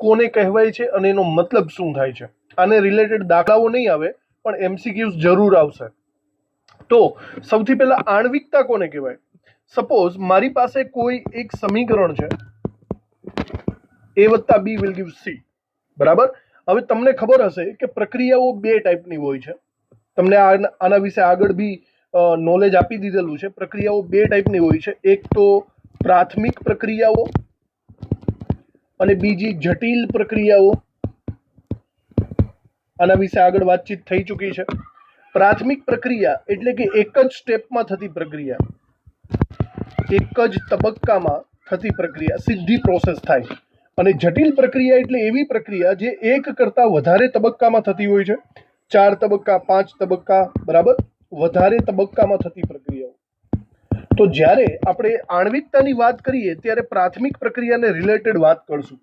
કોને કહેવાય છે અને એનો મતલબ શું થાય છે. આને રિલેટેડ દાખલાઓ નહીં આવે પણ એમસીક્યુઝ જરૂર આવશે. તો સૌથી પહેલા આણ્વિકતા કોને કહેવાય? સપોઝ મારી પાસે કોઈ એક સમીકરણ છે a + b will give c, બરાબર. હવે તમને ખબર હશે કે પ્રક્રિયાઓ બે ટાઈપની હોય છે. તમને આના વિશે આગળ બી નોલેજ આપી દીધેલું છે. પ્રક્રિયાઓ બે ટાઈપની હોય છે, એક તો પ્રાથમિક પ્રક્રિયાઓ અને બીજી જટિલ પ્રક્રિયાઓ. આના વિશે આગળ વાતચીત થઈ ચૂકી છે. પ્રાથમિક પ્રક્રિયા એટલે કે એક જ સ્ટેપમાં થતી પ્રક્રિયા, એક જ તબક્કામાં થતી પ્રક્રિયા, સીધી પ્રોસેસ થાય. અને જટિલ પ્રક્રિયા એટલે એવી પ્રક્રિયા જે એક કરતાં વધારે તબક્કામાં થતી હોય છે, 4 તબક્કા, 5 તબક્કા, બરાબર, વધારે તબક્કામાં થતી પ્રક્રિયાઓ. તો જ્યારે આપણે આણ્વિકતાની વાત કરીએ ત્યારે પ્રાથમિક પ્રક્રિયાને રિલેટેડ વાત કરશું.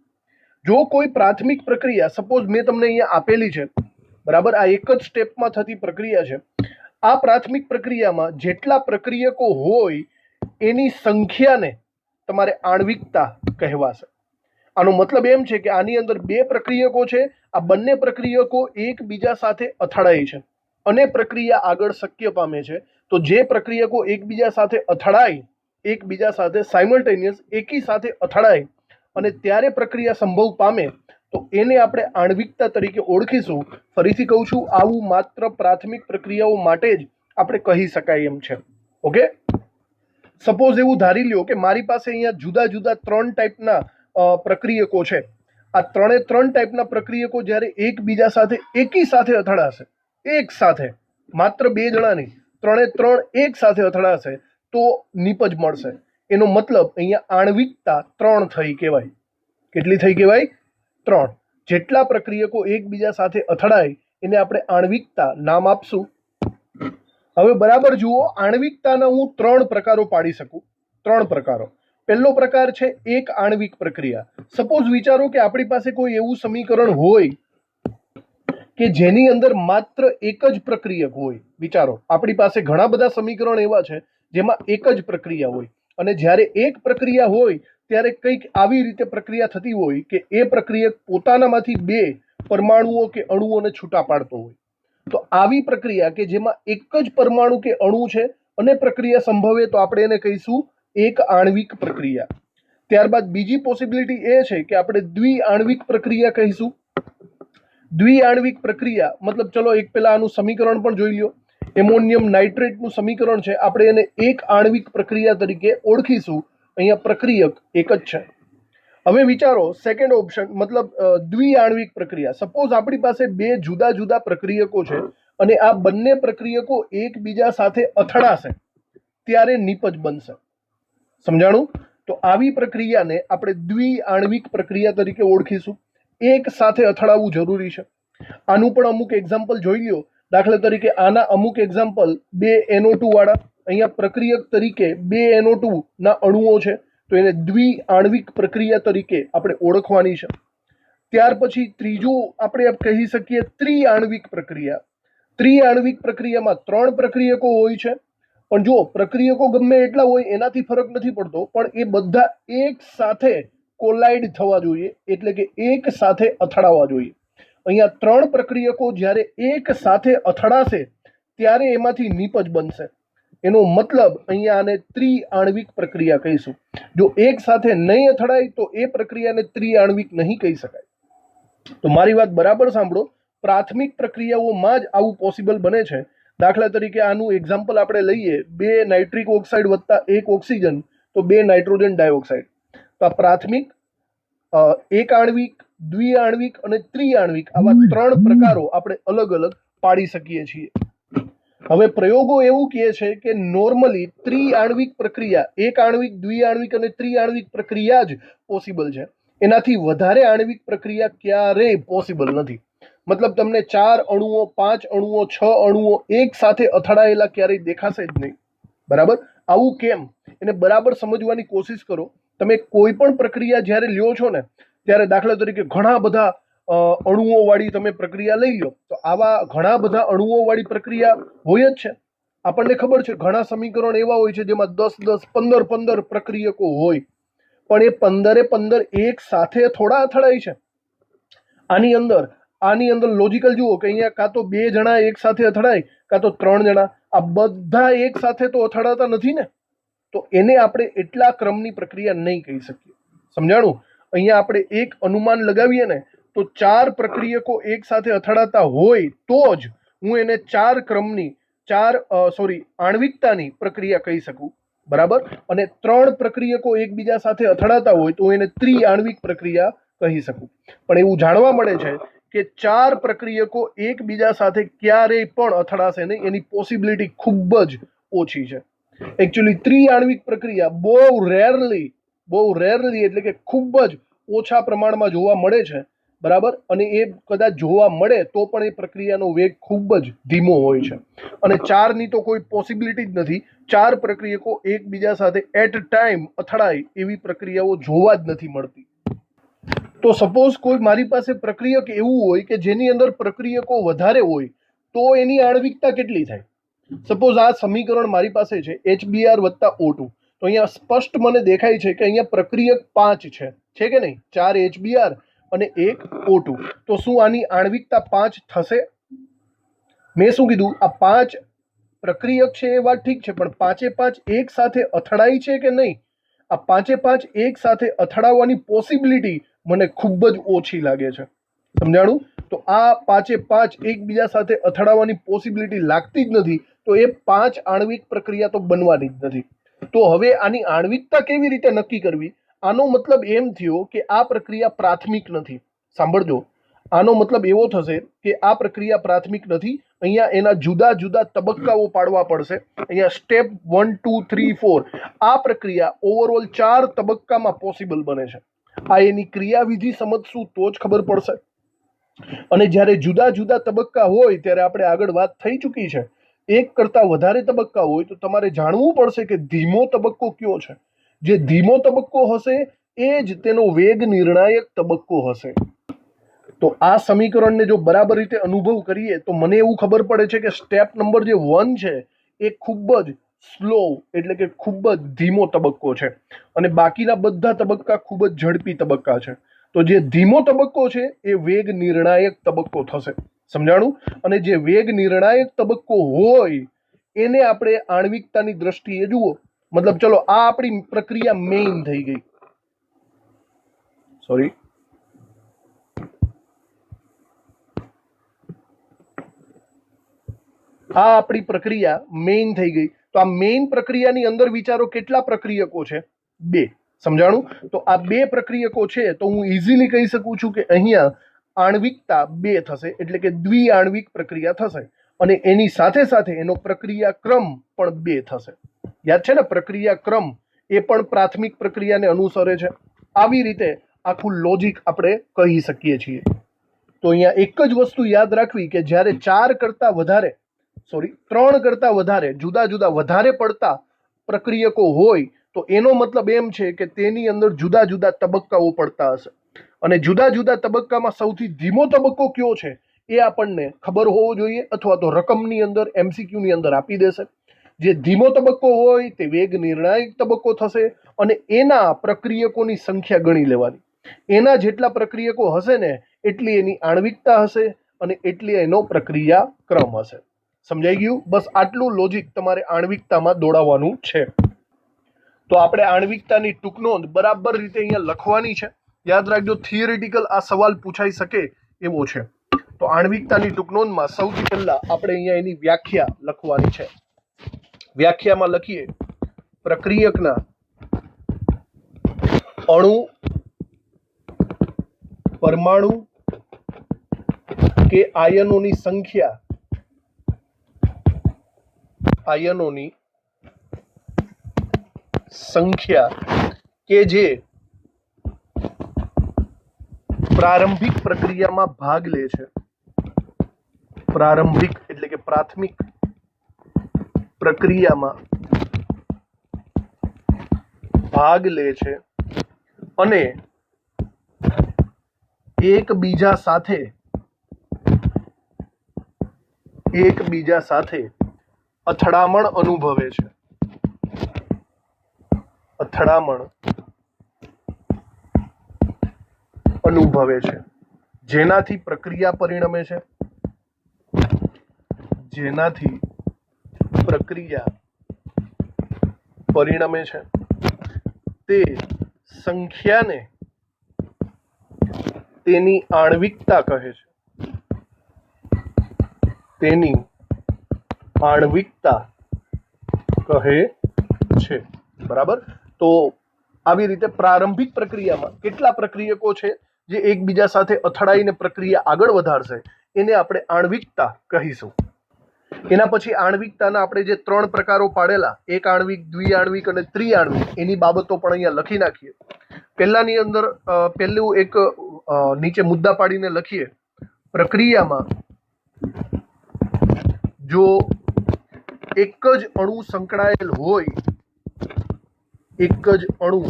જો કોઈ પ્રાથમિક પ્રક્રિયા, સપોઝ મેં તમને અહીંયા આપેલી છે, બરાબર, આ એક જ સ્ટેપમાં થતી પ્રક્રિયા છે. આ પ્રાથમિક પ્રક્રિયામાં જેટલા પ્રક્રિયકો હોય એની સંખ્યાને તમારે આણ્વિકતા કહેવાશે. આનો મતલબ એમ છે કે આની અંદર બે પ્રક્રિયકો છે, આ બંને પ્રક્રિયકો એકબીજા સાથે અથડાય છે અને પ્રક્રિયા આગળ શક્ય પામે છે. તો જે પ્રક્રિયકો એકબીજા સાથે અથડાય, એકબીજા સાથે સાયમલ્ટેનિયસ એકી સાથે અથડાય અને ત્યારે પ્રક્રિયા સંભવ પામે તો એને આપણે આણ્વિકતા તરીકે ઓળખીશું. ફરીથી કહું છું, આવું માત્ર પ્રાથમિક પ્રક્રિયાઓ માટે જ આપણે કહી શકાય એમ છે. ઓકે, સપોઝ એવું ધારી લ્યો કે મારી પાસે અહીંયા જુદા જુદા 3 ટાઈપના પ્રક્રિયકો છે. આ 3 ટાઈપના પ્રક્રિયકો જ્યારે એકબીજા સાથે એકી સાથે અથડાશે, એક સાથે, માત્ર 2 જણા નહીં, 3 એક સાથે અથડાશે તો નિપજ મળશે. એનો મતલબ અહીંયા આણ્વિકતા 3 થઈ કહેવાય. કેટલી થઈ કહેવાય? 3. જેટલા પ્રક્રિયકો એકબીજા સાથે અથડાય એને આપણે આણ્વિકતા નામ આપશું. હવે બરાબર જુઓ, આણ્વિકતાના હું 3 પ્રકારો પાડી શકું. 3 પ્રકારો. પહેલો પ્રકાર છે એક આણ્વિક પ્રક્રિયા. સપોઝ વિચારો કે આપણી પાસે કોઈ એવું સમીકરણ હોય કે જેની અંદર માત્ર એક જ પ્રક્રિયક હોય. વિચારો, આપણી પાસે ઘણા બધા સમીકરણ એવા છે જેમાં એક જ પ્રક્રિયા હોય અને જ્યારે એક પ્રક્રિયા હોય ત્યારે કંઈક આવી રીતે પ્રક્રિયા થતી હોય કે એ પ્રક્રિયક પોતાનામાંથી 2 પરમાણુઓ કે અણુઓને છૂટા પાડતો હોય. તો આવી પ્રક્રિયા કે જેમાં એક જ પરમાણુ કે અણુ છે અને પ્રક્રિયા સંભવે તો આપણે એને કહીશું એક આણ્વિક પ્રક્રિયા. ત્યારબાદ બીજી પોસિબિલિટી એ છે કે આપણે દ્વિઆણ્વિક પ્રક્રિયા કહીશું. દ્વિઆણ્વિક પ્રક્રિયા મતલબ, ચલો એક પેલા આનું સમીકરણ પણ જોઈ લ્યો. એમોનિયમ નાઇટ્રેટનું સમીકરણ છે, આપણે એને એક આણ્વિક પ્રક્રિયા તરીકે ઓળખીશું. અહીંયા પ્રક્રિયક એક જ છે. હવે વિચારો સેકન્ડ ઓપ્શન, મતલબ દ્વિઆણ્વિક પ્રક્રિયા. સપોઝ આપણી પાસે 2 જુદા જુદા પ્રક્રિયકો છે અને આ બંને પ્રક્રિયકો એકબીજા સાથે અથડાશે ત્યારે નિપજ બનશે. સમજાણું? તો આવી પ્રક્રિયાને આપણે દ્વિઆણ્વિક પ્રક્રિયા તરીકે ઓળખીશું. એક સાથે અથડાવવું જરૂરી છે. આનું પણ અમુક એક્ઝામ્પલ જોઈ લ્યો. દાખલા તરીકે આના અમુક એક્ઝામ્પલ 2 NO2 વાળા. અહીંયા પ્રક્રિયક તરીકે 2 NO2 ના અણુઓ છે તો એને દ્વિઆણ્વિક પ્રક્રિયા તરીકે આપણે ઓળખવાની છે. ત્યાર પછી ત્રીજું આપણે કહી શકીએ ત્રિઆણ્વિક પ્રક્રિયા. ત્રિઆણ્વિક પ્રક્રિયામાં 3 પ્રક્રિયકો હોય છે, પણ જો પ્રક્રિયકો ગમે એટલા હોય એનાથી ફરક નથી પડતો, પણ એ બધા એક સાથે કોલાઇડ થવા જોઈએ, એટલે કે એક સાથે અથડાવા જોઈએ. અહીંયા 3 પ્રક્રિયકો જ્યારે એક સાથે અથડાશે ત્યારે એમાંથી નિપજ બનશે. એનો મતલબ અહીંયા આને ત્રિઆણ્વિક પ્રક્રિયા કહીશું. જો એક સાથે નહીં અથડાય તો એ પ્રક્રિયાને ત્રિઆણ્વિક નહીં કહી શકાય. તો મારી વાત બરાબર સાંભળો, પ્રાથમિક પ્રક્રિયાઓમાં જ આવું પોસિબલ બને છે. દાખલા તરીકે આનું એક્ઝામ્પલ આપણે લઈએ, 2 નાઇટ્રિક ઓક્સાઇડ વત્તા 1 ઓક્સિજન તો 2 નાઇટ્રોજન ડાયોક્સાઇડ. તો આ પ્રાથમિક, એક આણ્વિક, દ્વિઆણ્વિક અને ત્રિઆણ્વિક આવા 3 પ્રકારો આપણે અલગ અલગ પાડી શકીએ છીએ. હવે પ્રયોગો એવું કહે છે કે નોર્મલી ત્રિઆણ્વિક પ્રક્રિયા, એક આણ્વિક, દ્વિઆણ્વિક અને ત્રિઆણ્વિક પ્રક્રિયા જ પોસિબલ છે. એનાથી વધારે આણ્વિક પ્રક્રિયા ક્યારેય પોસિબલ નથી. મતલબ તમને 4 અણુઓ, 5 અણુઓ, 6 અણુઓ એક સાથે અથડાયેલા ક્યારેય દેખાશે જ નહીં. બરાબર? આવું કેમ? એને બરાબર સમજવાની કોશિશ કરો. તમે કોઈ પણ પ્રક્રિયા જ્યારે લ્યો છો ને ત્યારે દાખલા તરીકે ઘણા બધા અણુઓ વાળી તમે પ્રક્રિયા લઈ લો તો આવા ઘણા બધા અણુઓ વાળી પ્રક્રિયા હોય જ છે. આપણને ખબર છે ઘણા સમીકરણ એવા હોય છે જેમાં 10, 15 પ્રક્રિયકો હોય, પણ એ 15 એક સાથે થોડા અથડાય છે. આની અંદર લોજિકલ જુઓ કે અહીંયા કાં તો 2 જણા એક સાથે અથડાય કાં તો 3 જણા, આ બધા એક સાથે તો અથડાતા નથી ને, તો એને આપણે એટલા ક્રમની પ્રક્રિયા નહીં કહી શકીએ. સમજાણું? અહીંયા આપણે એક અનુમાન લગાવીએ ને તો 4 પ્રક્રિયકો એક સાથે અથડાતા હોય તો જ હું એને 4 ક્રમની આણ્વિકતાની પ્રક્રિયા કહી શકું, બરાબર. અને 3 પ્રક્રિયકો એકબીજા સાથે અથડાતા હોય તો એને ત્રિઆણ્વિક પ્રક્રિયા કહી શકું. પણ એવું જાણવા મળે છે કે 4 પ્રક્રિયકો એકબીજા સાથે ક્યારેય પણ અથડાશે નહીં, એની પોસિબિલિટી ખૂબ જ ઓછી છે. એકચ્યુઅલી ત્રિઆણ્વિક પ્રક્રિયા બહુ રેરલી એટલે કે ખૂબ જ ઓછા પ્રમાણમાં જોવા મળે છે, બરાબર. અને એ કદાચ જોવા મળે તો પણ એ પ્રક્રિયાનો વેગ ખૂબ જ ધીમો હોય છે. અને 4ની તો કોઈ પોસિબિલિટી જ નથી. 4 પ્રક્રિયકો એકબીજા સાથે એટ ટાઈમ અથડાય એવી પ્રક્રિયાઓ જોવા જ નથી મળતી. તો સપોઝ કોઈ મારી પાસે પ્રક્રિયક એવું હોય કે જેની અંદર પ્રક્રિયકો વધારે હોય તો એની આણ્વિકતા કેટલી થાય? સપોઝ આ સમીકરણ મારી પાસે છે HBr વત્તા O2, તો અહીંયા સ્પષ્ટ મને દેખાય છે કે અહીંયા પ્રક્રિયક 5 છે કે નહીં? 4 HBr અને 1 O2. તો શું આની આણ્વિકતા 5 થશે? મેં શું કીધું? આ 5 પ્રક્રિયક છે એ વાત ઠીક છે, પણ 5 એક સાથે અથડાય છે કે નહીં? આ 5 એક સાથે અથડાવવાની પોસિબિલિટી મને ખૂબ જ ઓછી લાગે છે. સમજાણું? તો આ 5 એકબીજા સાથે અથડાવવાની પોસિબિલિટી લાગતી જ નથી, તો એ 5 આણ્વિક પ્રક્રિયા તો બનવાની જ નથી. તો હવે આની આણ્વિકતા કેવી રીતે નક્કી કરવી? આનો મતલબ એમ થયો કે આ પ્રક્રિયા પ્રાથમિક નથી. સાંભળજો, આનો મતલબ એવો થશે કે આ પ્રક્રિયા પ્રાથમિક નથી. અહીંયા એના જુદા જુદા તબક્કાઓ પાડવા પડશે. અહીંયા સ્ટેપ 1 2 3 4 આ પ્રક્રિયા ઓવરઓલ 4 તબક્કામાં પોસિબલ બને છે. આ એની ક્રિયાવિધિ સમજશું તો જ ખબર પડશે. અને જ્યારે જુદા જુદા તબક્કા હોય ત્યારે આપણે આગળ વાત થઈ ચૂકી છે, એક કરતા વધારે તબક્કા હોય તો તમારે જાણવું પડશે કે ધીમો તબક્કો કયો છે. જે ધીમો તબક્કો હશે એ જ તેનો વેગ નિર્ણાયક તબક્કો હશે. તો આ સમીકરણને જો બરાબર રીતે અનુભવ કરીએ તો મને એવું ખબર પડે છે કે સ્ટેપ નંબર જે 1 છે એ ખૂબ જ સ્લો એટલે કે ખૂબ જ ધીમો તબક્કો છે અને બાકીના બધા તબક્કા ખૂબ જ ઝડપી તબક્કા છે. તો જે ધીમો તબક્કો છે એ વેગ નિર્ણાયક તબક્કો થશે. સમજાણું? અને જે વેગ નિર્ણાયક તબક્કો હોય એને આપણે આણ્વિકતાની દ્રષ્ટિએ જુઓ. મતલબ ચલો આ આપણી પ્રક્રિયા મેઇન થઈ ગઈ. સોરી, આ આપણી પ્રક્રિયા મેઇન થઈ ગઈ. તો આ મેઇન પ્રક્રિયાની અંદર વિચારો કેટલા પ્રક્રિયકો છે? 2. સમજાણું? તો આ 2 પ્રક્રિયકો છે તો હું ઇઝીલી કહી શકું છું કે અહીંયા આણ્વિકતા 2 થશે, એટલે કે દ્વિઆણ્વિક પ્રક્રિયા થશે. અને એની સાથે સાથે એનો પ્રક્રિયા ક્રમ પણ 2 થશે. યાદ છે ને? પ્રક્રિયા ક્રમ એ પણ પ્રાથમિક પ્રક્રિયાને અનુસરે છે. આવી રીતે આખું લોજિક આપણે કહી શકીએ છીએ. તો અહીંયા એક જ વસ્તુ યાદ રાખવી કે જ્યારે 3 કરતા વધારે જુદા જુદા વધારે પડતા પ્રક્રિયકો હોય તો એનો મતલબ એમ છે કે તેની અંદર જુદા જુદા તબક્કાઓ પડતા હશે. અને જુદા જુદા તબક્કામાં સૌથી ધીમો તબક્કો કયો છે એ આપણને ખબર હોવો જોઈએ, અથવા તો રકમની અંદર MCQ ની અંદર આપી દેશે. જે ધીમો તબક્કો હોય તે વેગ નિર્ણાયક તબક્કો થશે અને એના પ્રક્રિયકોની સંખ્યા ગણી લેવાની. એના જેટલા પ્રક્રિયકો હશે ને એટલી એની આણ્વિકતા હશે અને એટલી એનો પ્રક્રિયા ક્રમ હશે. સમજાઈ ગયું? બસ આટલું લોજિક તમારે આણ્વિકતામાં દોડાવવાનું છે. તો આપણે આણ્વિકતાની ટૂંકનોંધ બરાબર રીતે અહીંયા લખવાની છે. યાદ રાખજો, થિયરિટિકલ આ સવાલ પૂછાઈ શકે એવો છે. તો આણ્વિકતાની ટૂંકનોંધમાં સૌથી પહેલા આપણે અહીંયા એની વ્યાખ્યા લખવાની છે. વ્યાખ્યામાં લખીએ, પ્રક્રિયકના અણુ, પરમાણુ કે આયનોની સંખ્યા કે જે પ્રારંભિક પ્રક્રિયામાં ભાગ લે છે. પ્રારંભિક એટલે કે પ્રાથમિક પ્રક્રિયામાં ભાગ લે છે અને એકબીજા સાથે અથડામણ અનુભવે છે. જેનાથી પ્રક્રિયા પરિણમે છે, જેનાથી પ્રક્રિયા પરિણમે છે તે સંખ્યાને તેની આણ્વિકતા કહે છે, તેની આણ્વિકતા કહે છે। બરાબર। તો આવી રીતે પ્રારંભિક પ્રક્રિયામાં કેટલા પ્રક્રિયકો છે જે એકબીજા સાથે અથડાઈને પ્રક્રિયા આગળ વધારશે એને આપણે આણ્વિકતા કહીશું। એના પછી આણ્વિકતાના આપણે જે 3 પ્રકારો પાડેલા, એક આણ્વિક, દ્વિઆણ્વિક અને ત્રિઆણ્વિક, એની બાબતો પણ અહીંયા લખી નાખીએ। પહેલાની અંદર પહેલું એક નીચે મુદ્દા પાડીને લખીએ, પ્રક્રિયામાં જો એક જ અણુ સંકળાયેલ હોય, એક જ અણુ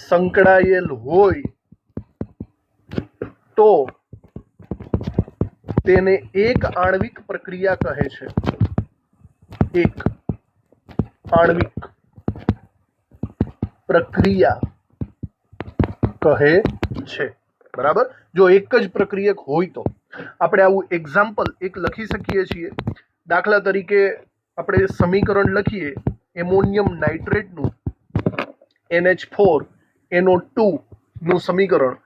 સંકળાયેલ હોય તો તેને એક આણ્વિક પ્રક્રિયા કહે છે, એક આણ્વિક પ્રક્રિયા કહે છે। બરાબર। જો એક જ પ્રક્રિયક હોય તો આપણે આવું એક્ઝામ્પલ એક લખી શકીએ છીએ। દાખલા તરીકે આપણે સમીકરણ લખીએ એમોનિયમ નાઇટ્રેટનું NH4NO2 નું સમીકરણ।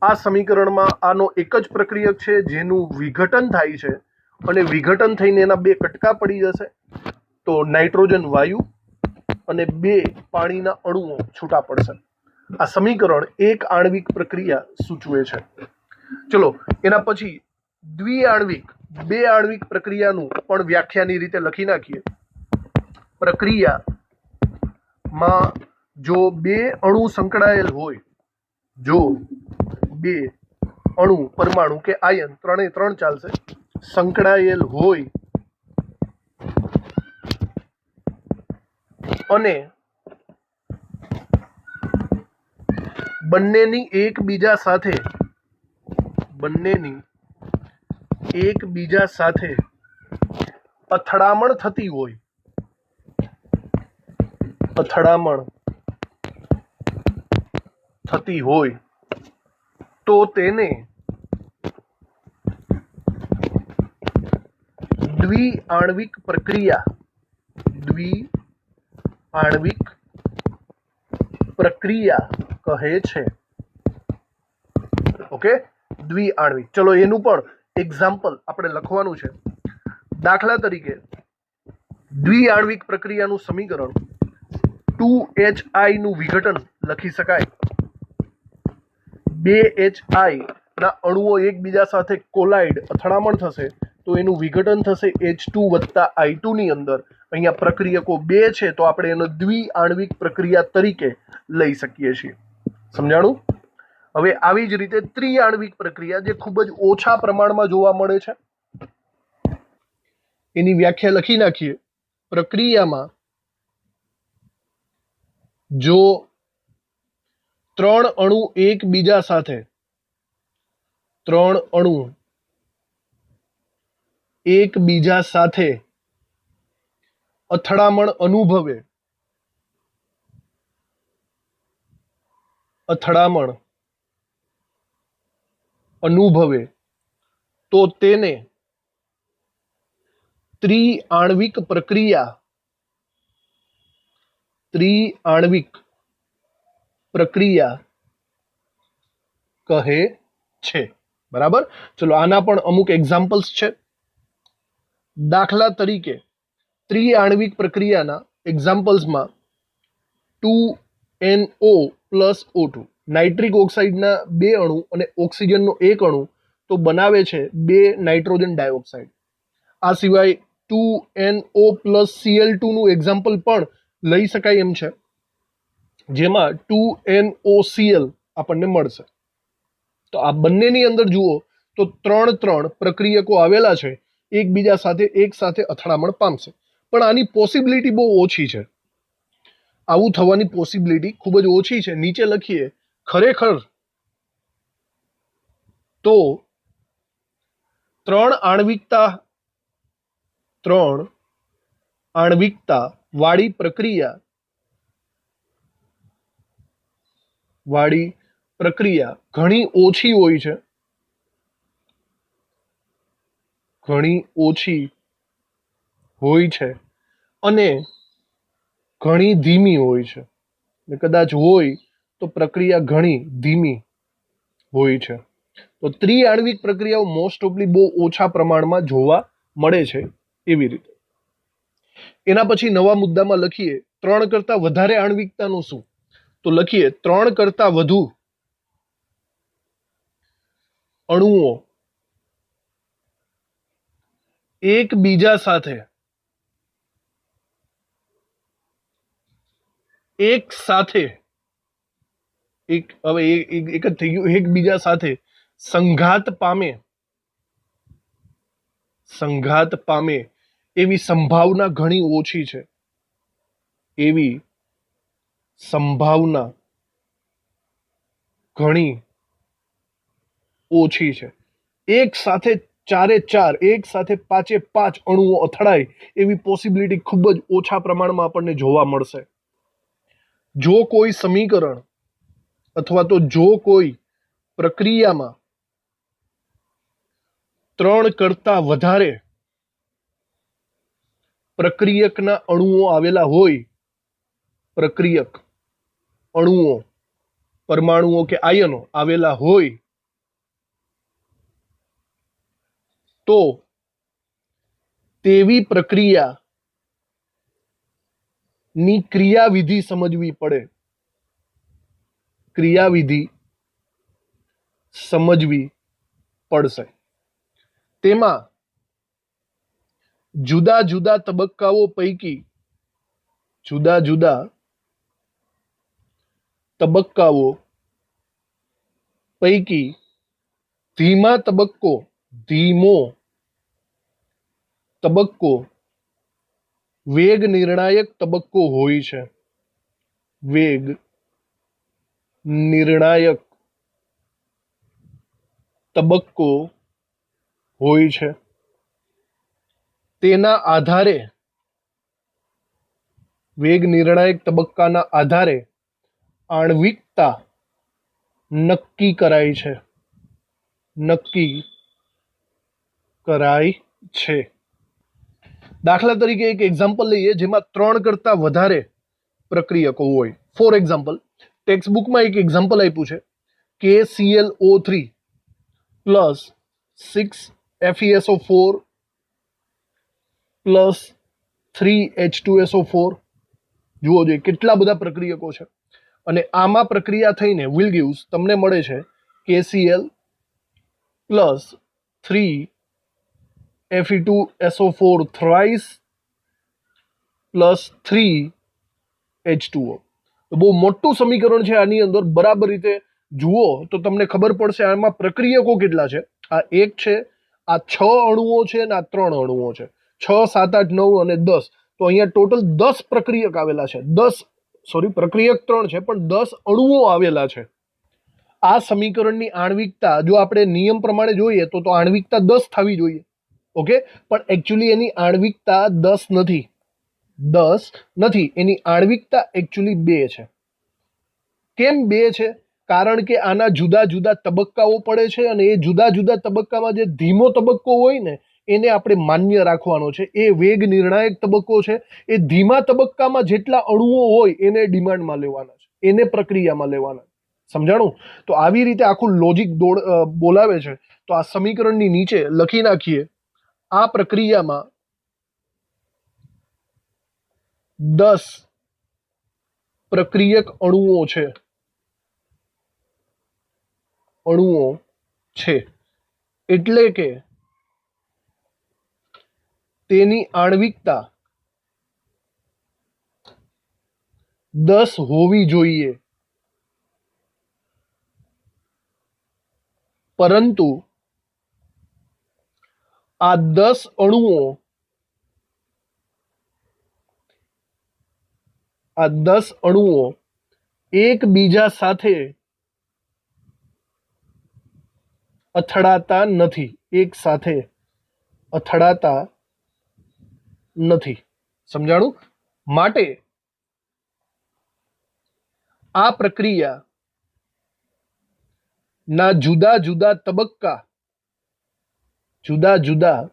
આ સમીકરણમાં આનો એક જ પ્રક્રિયક છે જેનું વિઘટન થાય છે અને વિઘટન થઈને એના 2 કટકા પડી જશે, તો નાઇટ્રોજન વાયુ અને 2 પાણીના અણુઓ છૂટા પડશે। આ સમીકરણ એક આણ્વિક પ્રક્રિયા સૂચવે છે। ચલો એના પછી દ્વિઆણ્વિક, 2 આણ્વિક પ્રક્રિયાનું પણ વ્યાખ્યાની રીતે લખી નાખીએ। પ્રક્રિયામાં જો 2 અણુ સંકળાયેલ હોય, જો 2 અણુ, પરમાણુ કે આયન, ત્રણે ત્રણ ચાલશે, સંકળાયેલ હોય અને બંનેની એકબીજા સાથે અથડામણ થતી હોય, તો તેને દ્વિઆણ્વિક પ્રક્રિયા કહે છે। ઓકે, દ્વિઆણ્વિક। ચલો એનું પણ એક્ઝામ્પલ આપણે લખવાનું છે। દાખલા તરીકે દ્વિઆણ્વિક પ્રક્રિયાનું સમીકરણ 2HI નું વિઘટન લખી શકાય। 2HI ના અણુઓ એકબીજા સાથે કોલાઇડ, અથડામણ થશે તો એનું વિઘટન થશે H2 + I2 ની અંદર। અહીંયા પ્રક્રિયકો 2 છે તો આપણે એનો દ્વિઆણ્વિક પ્રક્રિયા તરીકે લઈ શકીએ છીએ। સમજાણું? હવે આવી જ રીતે ત્રિઆણ્વિક પ્રક્રિયા જે ખૂબ જ ઓછા પ્રમાણમાં જોવા મળે છે, એની વ્યાખ્યા લખી નાખીએ। પ્રક્રિયામાં જો 3 અણુ એકબીજા સાથે અથડામણ અનુભવે તો તેને ત્રિઆણ્વિક પ્રક્રિયા કહે છે। બરાબર। ચલો આના પણ અમુક એક્ઝામ્પલ્સ છે। દાખલા તરીકે ત્રિઆણ્વિક પ્રક્રિયાના એક્ઝામ્પલ્સમાં 2NO + O2, નાઇટ્રિક ઓક્સાઇડના 2 અણુ અને ઓક્સિજનનો 1 અણુ તો બનાવે છે 2 નાઇટ્રોજન ડાયોક્સાઇડ। આ સિવાય 2NO + Cl2 નું એક્ઝામ્પલ પણ લઈ શકાય એમ છે, જેમાં 2NOCl આપણને મળશે। તો આ બંનેની અંદર જુઓ તો 3 પ્રક્રિયકો આવેલા છે, એકબીજા સાથે અથડામણ પામશે, પણ આની પોસિબિલિટી બહુ ઓછી છે। આવું થવાની પોસિબિલિટી ખૂબ જ ઓછી છે। નીચે લખીએ, ખરેખર તો 3 આણ્વિકતા વાળી પ્રક્રિયા ઘણી ઓછી હોય છે, ઘણી ઓછી હોય છે અને ઘણી ધીમી હોય છે, ને કદાચ હોય તો પ્રક્રિયા ઘણી ધીમી હોય છે. તો ત્રિઆણ્વિક પ્રક્રિયાઓ મોસ્ટ ઓફલી બહુ ઓછા પ્રમાણમાં જોવા મળે છે. એવી રીતે એના પછી નવા મુદ્દામાં લખીએ 3 કરતા વધારે આણ્વિકતાનું શું? તો લખીએ 3 કરતા વધુ અણુઓ એકબીજા સાથે એક જ થઈ ગયું, એકબીજા સાથે સંઘાત પામે એવી સંભાવના ઘણી ઓછી છે, એવી સંભાવના ઘણી ઓછી છે. એક સાથે 4 એક સાથે 5 અણુઓ અથડાય એવી પોસિબિલિટી ખૂબ જ ઓછા પ્રમાણમાં આપણને જોવા મળશે. જો કોઈ સમીકરણ અથવા તો જો કોઈ પ્રક્રિયામાં 3 કરતા વધારે પ્રક્રિયકના અણુઓ આવેલા હોય, પ્રક્રિયક અણુઓ, પરમાણુઓ કે આયનો આવેલા હોય તો તેવી પ્રક્રિયાની ક્રિયાવિધિ સમજવી પડે. ક્રિયાવિધિ સમજવી પડશે. તેમાં જુદા જુદા તબક્કાઓ પૈકી ધીમો તબક્કો વેગ નિર્ણાયક તબક્કો હોય છે. વેગ નિર્ણાયક તબક્કો હોય છે. તેના આધારે વેગ નિર્ણાયક તબક્કાના આધારે આણ્વિકતા નક્કી કરાય છે. દાખલા તરીકે એક એક્ઝામ્પલ લઈએ જેમાં 3 કરતા વધારે પ્રક્રિયકો હોય. ફોર એક્ઝામ્પલ, ટેક્સ્ટબુકમાં એક એક્ઝામ્પલ આપ્યું છે KClO3 plus 6FeSO4 plus 3H2SO4. જુઓ જોઈએ કેટલા બધા પ્રક્રિયકો છે અને આમાં પ્રક્રિયા થઈને વિલ ગીવ્સ તમને મળે છે KCl plus 3Fe2SO4 thrice plus 3H2O. તો બહુ મોટું સમીકરણ છે. આની અંદર બરાબર રીતે જુઓ તો તમને ખબર પડશે આમાં પ્રક્રિયકો કેટલા છે. આ 1 છે, આ 6 અણુઓ છે અને આ 3 અણુઓ છે. 6, 7, 8, 9 અને 10. તો અહીંયા ટોટલ 10 પ્રક્રિયક આવેલા છે. પ્રક્રિયક 3 છે પણ 10 અણુઓ આવેલા છે. આ સમીકરણની આણ્વિકતા જો આપણે નિયમ પ્રમાણે જોઈએ તો આણ્વિકતા 10 થવી જોઈએ. ઓકે, પણ એકચ્યુઅલી એની આણ્વિકતા 10 નથી. એની આણ્વિકતા એકચ્યુઅલી 2 છે. કેમ 2 છે? કારણ કે આના જુદા જુદા તબક્કાઓ પડે છે અને એ જુદા જુદા તબક્કામાં જે ધીમો તબક્કો હોય ને એને આપણે માન્ય રાખવાનો છે. એ વેગ નિર્ણાયક તબક્કો છે. એ ધીમા તબક્કામાં જેટલા અણુઓ હોય એને ડિમાન્ડમાં લેવાના છે, એને પ્રક્રિયામાં લેવાના. સમજાણું? તો આવી રીતે આખું લોજિક બોલાવે છે. તો આ સમીકરણની નીચે લખી નાખીએ. આ પ્રક્રિયામાં 10 પ્રક્રિયક અણુઓ છે એટલે કે તેની આણ્વિકતા 10 હોવી જોઈએ. પરંતુ આ 10 અણુઓ એકબીજા સાથે અથડાતા નથી. સમજાણું? માટે આ પ્રક્રિયા ના જુદા જુદા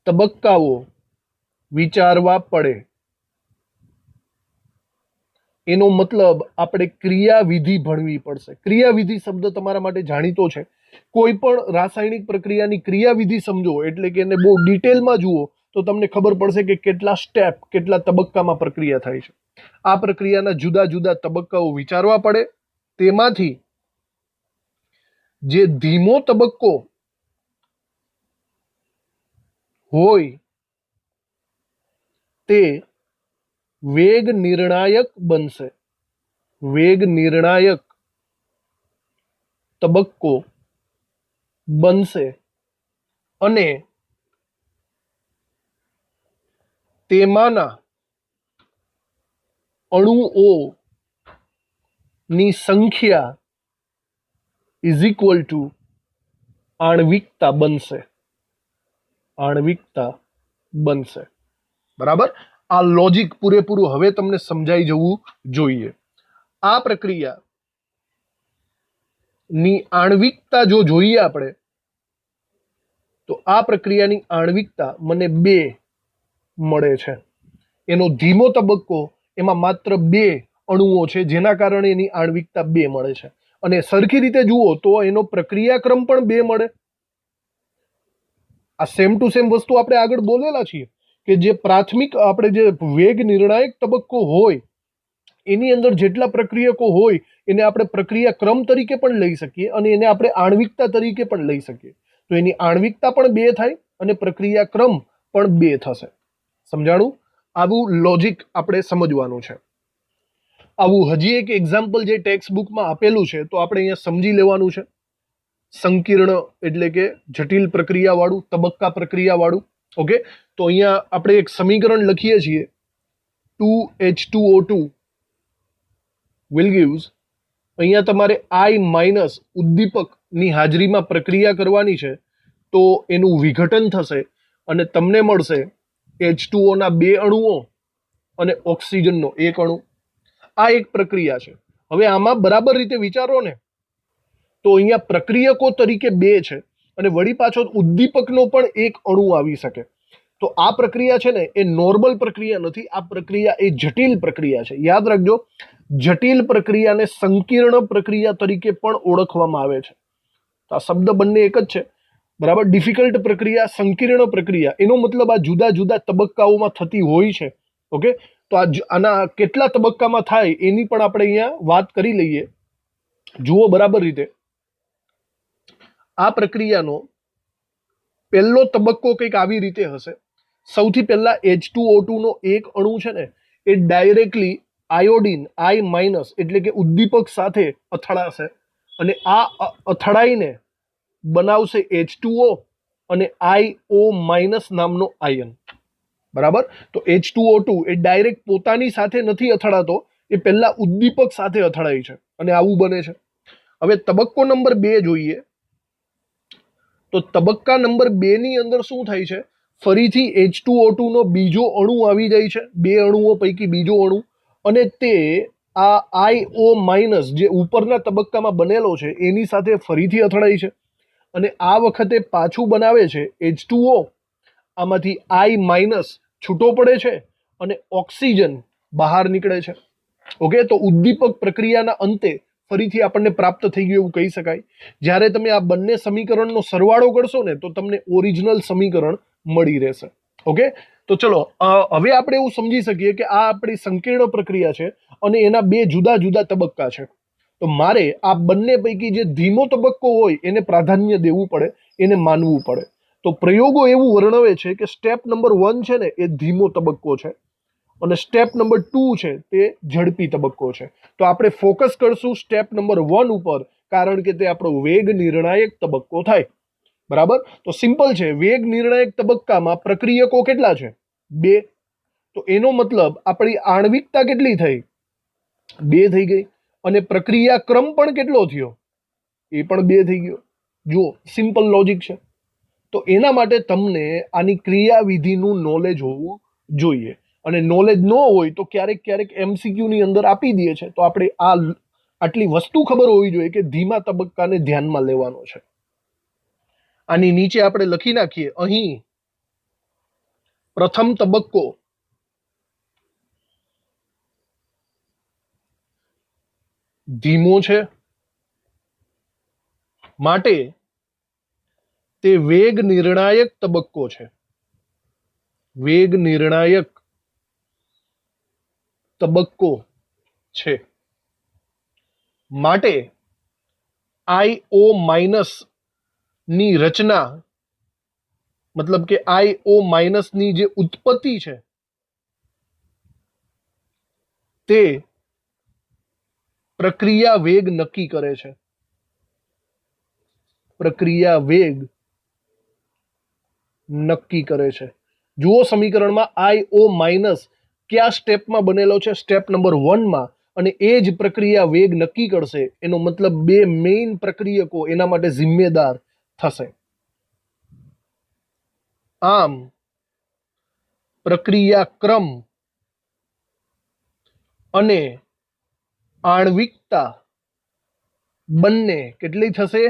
તબક્કાઓ વિચારવા પડે. એનો મતલબ આપણે ક્રિયાવિધિ ભણવી પડશે. ક્રિયાવિધિ શબ્દ તમારા માટે જાણીતો છે. કોઈ પણ રાસાયણિક પ્રક્રિયાની ક્રિયાવિધિ સમજો એટલે કે એને બહુ ડિટેલમાં જુઓ તો તમને ખબર પડશે કે કેટલા સ્ટેપ, કેટલા તબક્કામાં પ્રક્રિયા થાય છે. આ પ્રક્રિયાના જુદા જુદા તબક્કાઓ વિચારવા પડે. તેમાંથી જે ધીમો તબક્કો હોય તે વેગ નિર્ણાયક બનશે. વેગ નિર્ણાયક તબક્કો બનશે અને તેમાંના અણુઓની સંખ્યા ઇઝ ઇક્વલ ટુ આણ્વિકતા બનશે. આણ્વિકતા બનશે. બરાબર. આ લોજિક પૂરેપૂરું હવે તમને સમજાઈ જવું જોઈએ. આ પ્રક્રિયાની આણ્વિકતા જો જોઈએ આપણે તો આ પ્રક્રિયાની આણ્વિકતા મને 2 મળે છે. એનો ધીમો તબક્કો, એમાં માત્ર 2 અણુઓ છે જેના કારણે એની આણ્વિકતા 2 મળે છે. અને સરખી રીતે જુઓ તો એનો પ્રક્રિયાક્રમ પણ 2 મળે. આ સેમ ટુ સેમ વસ્તુ આપણે આગળ બોલેલા છીએ કે જે પ્રાથમિક આપણે જે વેગ નિર્ણાયક તબક્કો હોય એની અંદર જેટલા પ્રક્રિયકો હોય એને આપણે પ્રક્રિયાક્રમ તરીકે પણ લઈ શકીએ અને એને આપણે આણ્વિકતા તરીકે પણ લઈ શકીએ. તો એની આણ્વિકતા પણ 2 થાય અને પ્રક્રિયાક્રમ પણ 2 થશે. સમજાણું? આવું લોજિક આપણે સમજવાનું છે. આવું હજી એક એક્ઝામ્પલ જે ટેક્સ્ટ બુકમાં આપેલું છે તો આપણે અહીંયા સમજી લેવાનું છે. સંકીર્ણ એટલે કે જટિલ પ્રક્રિયાવાળું, તબક્કા પ્રક્રિયાવાળું. ઓકે, તો અહીંયા આપણે એક સમીકરણ લખીએ છીએ 2H2O2 will gives. અહીંયા તમારે I- ઉદ્દીપકની હાજરીમાં પ્રક્રિયા કરવાની છે તો એનું વિઘટન થશે અને તમને મળશે H2O ના 2 અણુઓ અને ઓક્સિજનનો 1 અણુ. આ એક પ્રક્રિયા છે. હવે આમાં બરાબર રીતે વિચારો ને તો અહીંયા પ્રક્રિયકો તરીકે 2 છે અને વળી પાછો ઉદ્દીપકનો પણ 1 અણુ આવી શકે. તો આ પ્રક્રિયા છે ને એ નોર્મલ પ્રક્રિયા નથી. આ પ્રક્રિયા એ જટિલ પ્રક્રિયા છે. યાદ રાખજો, જટિલ પ્રક્રિયાને સંકીર્ણ પ્રક્રિયા તરીકે પણ ઓળખવામાં આવે છે. તો આ શબ્દ બંને એક જ છે. બરાબર. ડિફિકલ્ટ પ્રક્રિયા, સંકીર્ણ પ્રક્રિયા, એનો મતલબ આ જુદા જુદા તબક્કાઓમાં થતી હોય છે. ઓકે, તો આના કેટલા તબક્કામાં થાય એની પણ આપણે અહીંયા વાત કરી લઈએ. જુઓ બરાબર રીતે. આ પ્રક્રિયાનો પહેલો તબક્કો કંઈક આવી રીતે હશે. સૌથી પહેલા H2O2 નો 1 અણુ છે ને એ ડાયરેક્ટલી આયોડિન I- એટલે કે ઉદ્દીપક સાથે અથડાશે અને આ અથડાઈને બનાવશે H2O અને IO- નામનો આયન. બરાબર. તો H2O2 એ ડાયરેક્ટ પોતાની સાથે નથી અથડાતો, એ પહેલા ઉદ્દીપક સાથે અથડાય છે અને આવું બને છે. હવે તબક્કો નંબર 2 જોઈએ તો તબક્કા નંબર 2 ની અંદર શું થાય છે? ફરીથી H2O2 નો બીજો અણુ આવી જાય છે, 2 અણુઓ પૈકી બીજો અણુ, અને તે આ IO- જે ઉપરના તબક્કામાં બનેલો છે એની સાથે ફરીથી અથડાય છે અને આ વખતે પાછું બનાવે છે H2O. આમાંથી I- છૂટો પડે છે અને ઓક્સિજન બહાર નીકળે છે. ઓકે, તો ઉદ્દીપક પ્રક્રિયાના અંતે ફરીથી આપણને પ્રાપ્ત થઈ ગયું એવું કહી શકાય. જ્યારે તમે આ બંને સમીકરણનો સરવાળો કરશો ને તો તમને ઓરિજિનલ સમીકરણ મળી રહેશે. ઓકે, તો ચલો હવે આપણે એવું સમજી શકીએ કે આ આપણી સંકીર્ણ પ્રક્રિયા છે અને એના 2 જુદા જુદા તબક્કા છે. તો મારે આ બંને પૈકી જે ધીમો તબક્કો હોય એને પ્રાધાન્ય દેવું પડે, એને માનવું પડે. તો પ્રયોગો એવું વર્ણવે છે કે સ્ટેપ નંબર 1 છે ને એ ધીમો તબક્કો છે અને સ્ટેપ નંબર 2 છે તે ઝડપી તબક્કો છે. તો આપણે ફોકસ કરશું સ્ટેપ નંબર 1 ઉપર, કારણ કે તે આપણો વેગ નિર્ણાયક તબક્કો થાય. બરાબર. તો સિમ્પલ છે, વેગ નિર્ણાયક તબક્કામાં પ્રક્રિયકો કેટલા છે? 2. તો એનો મતલબ આપણી આણ્વિકતા કેટલી થઈ? 2 થઈ ગઈ. અને પ્રક્રિયા ક્રમ પણ કેટલો થયો? એ પણ 2 થઈ ગયો. જુઓ, સિમ્પલ લોજિક છે. તો એના માટે તમને આની ક્રિયાવિધિનું નોલેજ હોવું જોઈએ. અને નોલેજ ન હોય તો ક્યારેક ક્યારેક MCQ ની અંદર આપી દે છે, તો આપણે આટલી વસ્તુ ખબર હોવી જોઈએ કે ધીમા તબક્કાને ધ્યાનમાં લેવાનો છે. આની નીચે આપણે લખી નાખીએ, અહીં પ્રથમ તબક્કો ધીમો છે, માટે તે વેગ નિર્ણાયક તબક્કો છે. વેગ નિર્ણાયક તબક્કો છે, માટે IO માઇનસ ની રચના, મતલબ કે IO માઇનસ ની જે ઉત્પત્તિ છે તે પ્રક્રિયા વેગ નક્કી કરે છે. પ્રક્રિયા વેગ નક્કી કરે છે. જુઓ સમીકરણમાં IO માઇનસ કયા સ્ટેપમાં બનેલો છે? સ્ટેપ નંબર 1 માં. અને એ જ પ્રક્રિયા વેગ નક્કી કરશે. એનો મતલબ બે મેઇન પ્રક્રિયકો એના માટે જિમ્મેદાર થશે. આમ પ્રક્રિયા ક્રમ અને આણ્વિકતા બંને કેટલી થશે?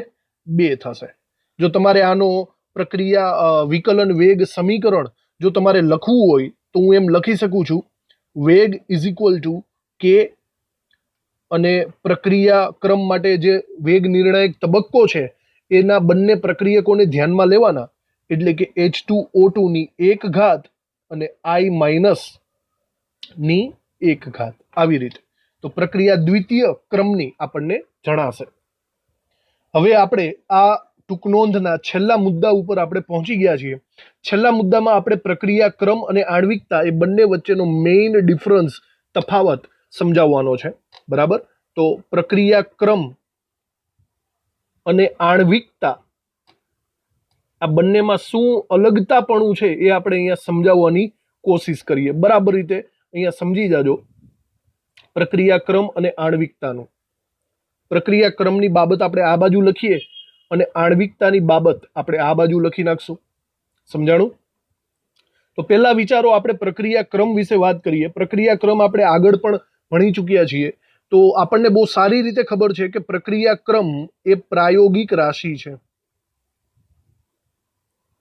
2 થશે. જો તમારે આનો પ્રક્રિયા વિકલન વેગ સમીકરણ જો તમારે લખવું હોય તો હું એમ લખી શકું છું, વેગ ઇઝ ઇક્વલ ટુ કે, અને પ્રક્રિયા ક્રમ માટે જે વેગ નિર્ણાયક તબક્કો છે એના બંને પ્રક્રિયકોને ધ્યાનમાં લેવાના, એટલે કે H2O2 ની 1 ઘાત અને I માઇનસ ની 1 ઘાત. આવી રીતે તો પ્રક્રિયા દ્વિતીય ક્રમની આપણને જણાશે. હવે આપણે આ ટૂંકનોંધના છેલ્લા મુદ્દા ઉપર આપણે પહોંચી ગયા છીએ. છેલ્લા મુદ્દામાં આપણે પ્રક્રિયા ક્રમ અને આણ્વિકતા એ બંને વચ્ચેનો મેઇન ડિફરન્સ, તફાવત સમજાવવાનો છે. બરાબર? તો પ્રક્રિયા ક્રમ અને આણ્વિકતા આ બંનેમાં શું અલગતાપણું છે એ આપણે અહીંયા સમજાવવાની કોશિશ કરીએ. બરાબર રીતે અહીંયા સમજી જાજો પ્રક્રિયા ક્રમ અને આણ્વિકતાનું. પ્રક્રિયા ક્રમની બાબત આપણે આ બાજુ લખીએ અને આણ્વિકતાની બાબત આપણે આ બાજુ લખી નાખશું. સમજાણું? તો પહેલા વિચારો આપણે પ્રક્રિયા ક્રમ વિશે વાત કરીએ. પ્રક્રિયા ક્રમ આપણે આગળ પણ ભણી ચૂક્યા છીએ, તો આપણને બહુ સારી રીતે ખબર છે કે પ્રક્રિયા ક્રમ એ પ્રાયોગિક રાશિ છે.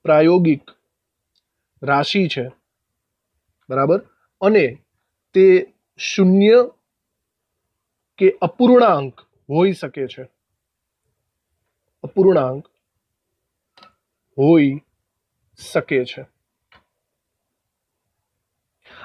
પ્રાયોગિક રાશિ છે. બરાબર? અને તે શૂન્ય કે અપૂર્ણાંક હોઈ શકે છે. અપૂર્ણાંક હોઈ શકે છે.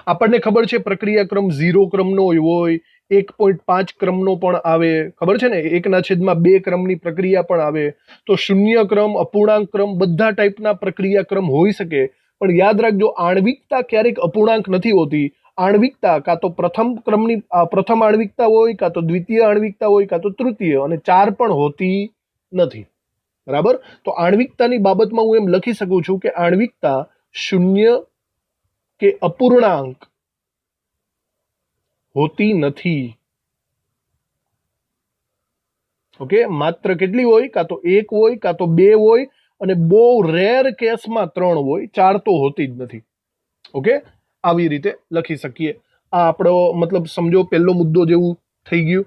આપણને ખબર છે પ્રક્રિયા ક્રમ 0 ક્રમનો હોય, 1.5 ક્રમનો પણ આવે. ખબર છે ને? 1/2 ક્રમની પ્રક્રિયા પણ આવે. તો શૂન્ય ક્રમ, અપૂર્ણાંક ક્રમ બધા ટાઈપના પ્રક્રિયા ક્રમ હોઈ શકે. પણ યાદ રાખજો, આણ્વિકતા ક્યારેક અપૂર્ણાંક નથી હોતી. આણ્વિકતા કાં તો પ્રથમ આણ્વિકતા હોય, કાં તો દ્વિતીય આણ્વિકતા હોય, કાં તો તૃતીય, અને 4 પણ હોતી નથી. બરાબર? તો આણ્વિકતાની બાબતમાં હું એમ લખી શકું છું કે આણ્વિકતા શૂન્ય કે અપૂર્ણાંક હોતી નથી. ઓકે? માત્ર કેટલી હોય? કાં તો 1 હોય, કાં તો 2 હોય, અને બહુ રેર કેસમાં 3 હોય. 4 તો હોતી જ નથી. ઓકે? આવી રીતે લખી શકીએ. આ આપણો મતલબ સમજો પહેલો મુદ્દો જેવું થઈ ગયું.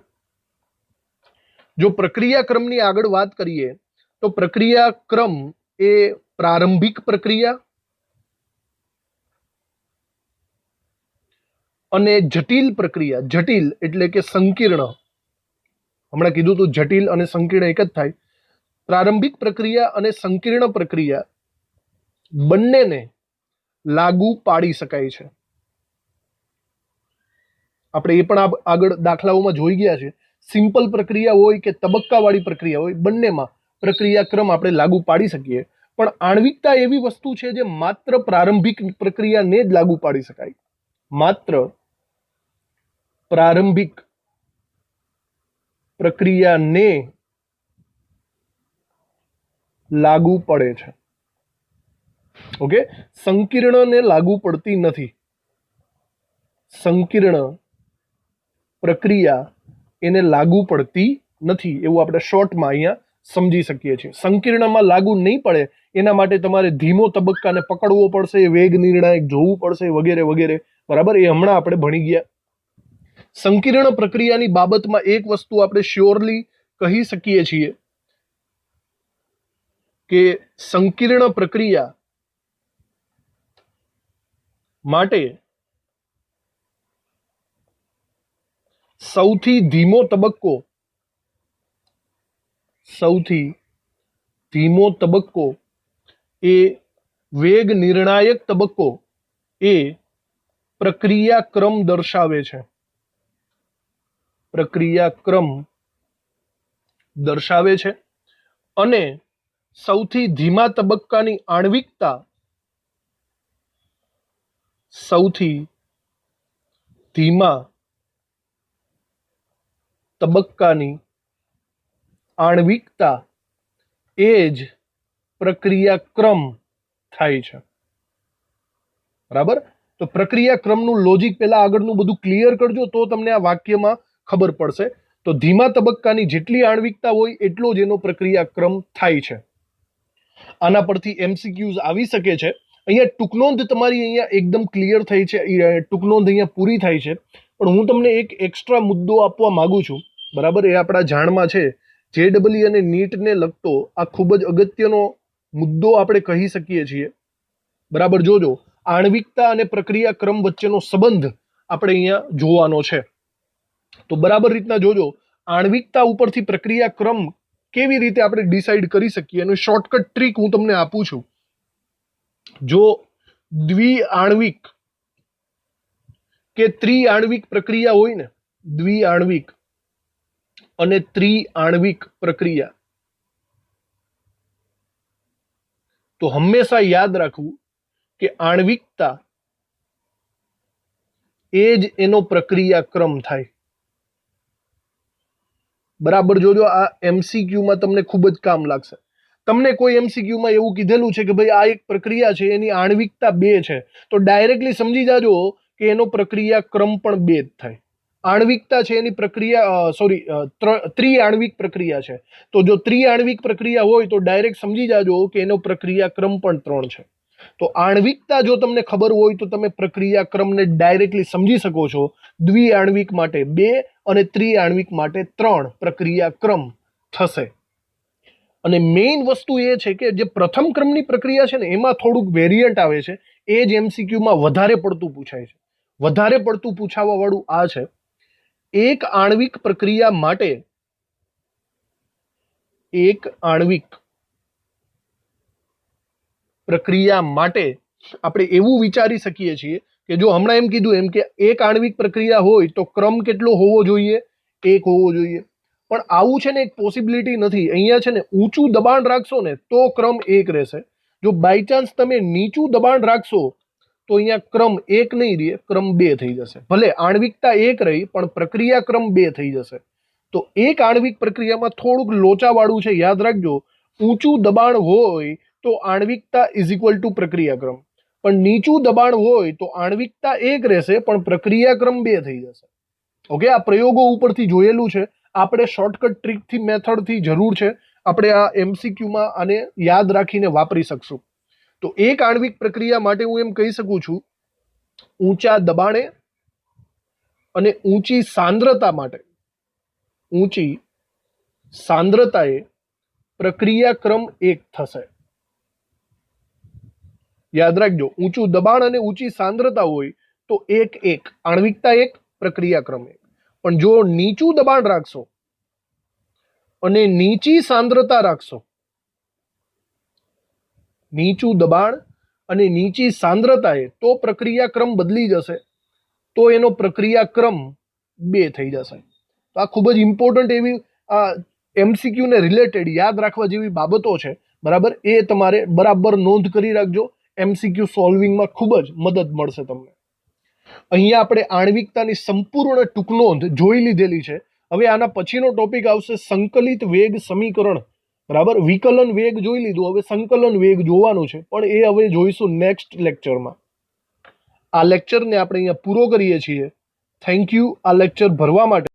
જો પ્રક્રિયા ક્રમની આગળ વાત કરીએ તો પ્રક્રિયા ક્રમ એ પ્રારંભિક પ્રક્રિયા અને જટિલ પ્રક્રિયા. જટિલ એટલે કે સંકીર્ણ. હમણાં કીધું તું જટિલ અને સંકીર્ણ એક જ થાય. પ્રારંભિક પ્રક્રિયા અને સંકીર્ણ પ્રક્રિયા બંનેને લાગુ પાડી શકાય છે. આપણે એ પણ આગળ દાખલાઓમાં જોઈ ગયા છે. સિમ્પલ પ્રક્રિયા હોય કે તબક્કાવાળી પ્રક્રિયા હોય, બંનેમાં પ્રક્રિયા ક્રમ આપણે લાગુ પાડી શકીએ. પણ આણ્વિકતા એવી વસ્તુ છે જે માત્ર પ્રારંભિક પ્રક્રિયાને જ લાગુ પાડી શકાય. માત્ર પ્રારંભિક પ્રક્રિયાને લાગુ પડે છે. ઓકે? સંકીર્ણને લાગુ પડતી નથી. સંકીર્ણ પ્રક્રિયા એને લાગુ પડતી નથી એવું આપણે શોર્ટમાં અહીંયા સમજી શકીએ છીએ. સંકીર્ણમાં લાગુ નહીં પડે એના માટે તમારે ધીમો તબક્કાને પકડવો પડશે, વેગ નિર્ણાયક જોવું પડશે, વગેરે વગેરે. બરાબર? એ હમણાં આપણે ભણી ગયા. સંકીર્ણ પ્રક્રિયાની બાબતમાં એક વસ્તુ આપણે શ્યોરલી કહી શકીએ છીએ કે સંકીર્ણ પ્રક્રિયા માટે સૌથી ધીમો તબક્કો એ વેગ નિર્ણાયક તબક્કો એ પ્રક્રિયાક્રમ દર્શાવે છે. અને સૌથી ધીમા તબક્કાની આણ્વિકતા એ જ પ્રક્રિયાક્રમ થાય છે. બરાબર? તો પ્રક્રિયાક્રમનું લોજિક પહેલા આગળનું બધું ક્લિયર કરજો તો તમને આ વાક્યમાં ખબર પડશે. તો ધીમા તબક્કાની જેટલી આણ્વિકતા હોય એટલો જ એનો પ્રક્રિયાક્રમ થાય છે. આના પરથી એમસીક્યુઝ આવી શકે છે. અહીંયા ટૂંકનોંધ તમારી અહીંયા એકદમ ક્લિયર થઈ છે, ટૂંકનોંધ અહીંયા પૂરી થાય છે. પણ હું તમને એક એક્સ્ટ્રા મુદ્દો આપવા માંગુ છું. બરાબર? એ આપણા જાણમાં છે. JEE અને નીટને લગતો આ ખૂબ જ અગત્યનો મુદ્દો આપણે કહી શકીએ છીએ. બરાબર? જોજો, આણ્વિકતા અને પ્રક્રિયાક્રમ વચ્ચેનો સંબંધ આપણે અહીંયા જોવાનો છે. તો બરાબર રીતના જોજો, આણ્વિકતા ઉપરથી પ્રક્રિયાક્રમ કેવી રીતે આપણે ડિસાઈડ કરી શકીએ એનું શોર્ટકટ ટ્રીક હું તમને આપું છું. જો દ્વિઆણ્વિક કે ત્રિઆણ્વિક પ્રક્રિયા હોય ને, દ્વિઆણ્વિક અને ત્રિઆણ્વિક પ્રક્રિયા, તો હંમેશા યાદ રાખવું કે આણ્વિકતા એ જ એનો પ્રક્રિયાક્રમ થાય. બરાબર? જોજો, આ એમસીક્યુમાં તમને ખૂબ જ કામ લાગશે. તમને કોઈ એમસીક્યુમાં એવું કીધેલું છે કે ભાઈ આ એક પ્રક્રિયા છે, એની આણ્વિકતા 2 છે, તો ડાયરેક્ટલી સમજી જાજો કે એનો પ્રક્રિયાક્રમ પણ 2 જ થાય. આણ્વિકતા છે એની ત્રિઆણ્વિક પ્રક્રિયા છે, તો જો ત્રિઆણ્વિક પ્રક્રિયા હોય તો ડાયરેક્ટ સમજી જાજો કે એનો પ્રક્રિયાક્રમ પણ 3 છે. તો આણ્વિકતા જો તમને ખબર હોય તો તમે પ્રક્રિયાક્રમને ડાયરેક્ટલી સમજી શકો છો. દ્વિઆણ્વિક માટે 2 અને ત્રિઆણ્વિક માટે 3 પ્રક્રિયાક્રમ થશે. અને મેઇન વસ્તુ એ છે કે જે પ્રથમ ક્રમની પ્રક્રિયા છે ને એમાં થોડુંક વેરિયન્ટ આવે છે. એ જ એમસીક્યુમાં વધારે પડતું પૂછાય છે. વધારે પડતું પૂછાવા વાળું આ છે, એક આણ્વિક પ્રક્રિયા માટે આપણે એવું વિચારી શકીએ છીએ કે જો હમણાં એમ કીધું એમ કે એક આણ્વિક પ્રક્રિયા હોય તો ક્રમ કેટલો હોવો જોઈએ? 1 હોવો જોઈએ. પણ આવું છે ને એક પોસિબિલિટી નથી. અહીંયા છે ને ઊંચું દબાણ રાખશો ને તો ક્રમ 1 રહેશે. જો બાય ચાન્સ તમે નીચું દબાણ રાખશો તો અહીંયા ક્રમ 1 નહીં રહે, ક્રમ 2 થઈ જશે. ભલે આણ્વિકતા 1 રહી પણ પ્રક્રિયાક્રમ 2 થઈ જશે. તો એક આણ્વિક પ્રક્રિયામાં થોડુંક લોચાવાળું છે, યાદ રાખજો. ઊંચું દબાણ હોય તો આણ્વિકતા = પ્રક્રિયાક્રમ, પણ નીચું દબાણ હોય તો આણ્વિકતા 1 રહેશે પણ પ્રક્રિયાક્રમ 2 થઈ જશે. ઓકે, આ પ્રયોગો ઉપરથી જોયેલું છે. આપણે શોર્ટકટ ટ્રીકથી, મેથડથી જરૂર છે આપણે આ એમસીક્યુમાં આને યાદ રાખીને વાપરી શકશું. તો એક આણ્વિક પ્રક્રિયા માટે હું એમ કહી શકું છું, ઊંચા દબાણે અને ઊંચી સાંદ્રતાએ પ્રક્રિયાક્રમ 1 થશે. યાદ રાખજો, ઊંચું દબાણ અને ઊંચી સાંદ્રતા હોય તો 1 આણ્વિકતા 1, પ્રક્રિયાક્રમ 1. પણ જો નીચું દબાણ રાખશો અને નીચી સાંદ્રતા રાખશો, નીચું દબાણ અને નીચી સાંદ્રતાએ, તો પ્રક્રિયાક્રમ બદલી જશે. તો એનો પ્રક્રિયાક્રમ 2 થઈ જશે. તો આ ખૂબ જ ઇમ્પોર્ટન્ટ એવી એમસીક્યુ ને રિલેટેડ યાદ રાખવા જેવી બાબતો છે. બરાબર? એ તમારે બરાબર નોંધ કરી રાખજો. એમસીક્યુ સોલ્વિંગમાં ખૂબ જ મદદ મળશે તમને. અહીંયા આપણે આણ્વિકતાની સંપૂર્ણ ટૂંકનોંધ જોઈ લીધેલી છે. હવે આના પછીનો ટોપિક આવશે સંકલિત વેગ સમીકરણ. બરાબર? વિકલન વેગ જોઈ લીધું, હવે સંકલન વેગ જોવાનું છે, પણ એ હવે જોઈશું નેક્સ્ટ લેક્ચરમાં. આ લેક્ચરને આપણે અહીંયા પૂરો કરીએ છીએ. થેન્ક યુ આ લેક્ચર ભરવા માટે.